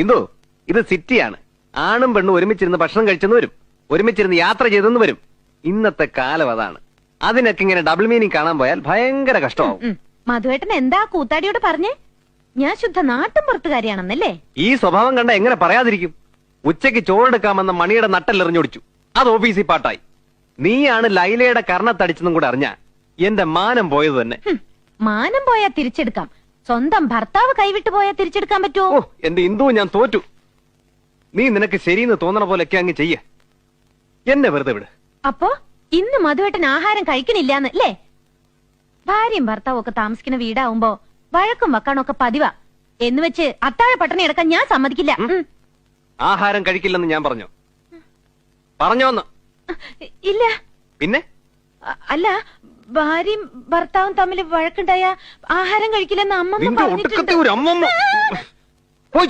ഇന്ദു, ഇത് സിറ്റിയാണ്. ആണും പെണ്ണും ഒരുമിച്ചിരുന്ന് ഭക്ഷണം കഴിച്ചെന്ന് വരും, ഒരുമിച്ചിരുന്ന് യാത്ര ചെയ്തെന്ന് വരും. ഇന്നത്തെ കാലം അതാണ്. അതിനൊക്കെ ഇങ്ങനെ ഡബിൾ മീനിങ് കാണാൻ പോയാൽ ഭയങ്കര കഷ്ടമാവും. മധുവേട്ടൻ എന്താ കൂത്താടിയോട് പറഞ്ഞേ? ഞാൻ ശുദ്ധ നാട്ടും പുറത്തുകാരിയാണെന്നല്ലേ? ഈ സ്വഭാവം കണ്ട എങ്ങനെ പറയാതിരിക്കും? ഉച്ചയ്ക്ക് ചോറെടുക്കാമെന്ന മണിയുടെ നട്ടെല്ലെറിഞ്ഞൊടിച്ചു, അത് ഓഫീസിൽ പാട്ടായി. നീയാണ് ലൈലയുടെ കർണത്തടിച്ചെന്നും കൂടെ അറിഞ്ഞ എന്റെ മാനം പോയത് തന്നെ. മാനം പോയാ തിരിച്ചെടുക്കാം, സ്വന്തം ഭർത്താവ് കൈവിട്ടു പോയാ തിരിച്ചെടുക്കാൻ പറ്റുമോ? ഓ, എന്റെ ഇന്ദു, ഞാൻ തോറ്റു. നീ നിനക്ക് ശരിയെന്ന് തോന്നണ പോലെയൊക്കെ അങ്ങ് ചെയ്യ, എന്നെ വെറുതെ വിട്. അപ്പോ ഇന്ന് മധുവേട്ടൻ ആഹാരം കഴിക്കണില്ലാന്ന് അല്ലേ? ഭാര്യയും ഭർത്താവും ഒക്കെ താമസിക്കുന്ന വീടാവുമ്പോ വഴക്കും വക്കാണൊക്കെ പതിവാ. എന്ന് വെച്ച് അത്താഴ പട്ടണി എടുക്കാൻ ഞാൻ സമ്മതിക്കില്ല. ആഹാരം കഴിക്കില്ലെന്ന് ഞാൻ പറഞ്ഞോ? പറഞ്ഞോന്ന്? ഇല്ല. പിന്നെ? അല്ല, ഭാര്യയും ഭർത്താവും തമ്മിൽ വഴക്കുണ്ടായ ആഹാരം കഴിക്കില്ലെന്ന് അമ്മമ്മ പറഞ്ഞിട്ടുണ്ട്. ഒരു അമ്മമ്മ പോയി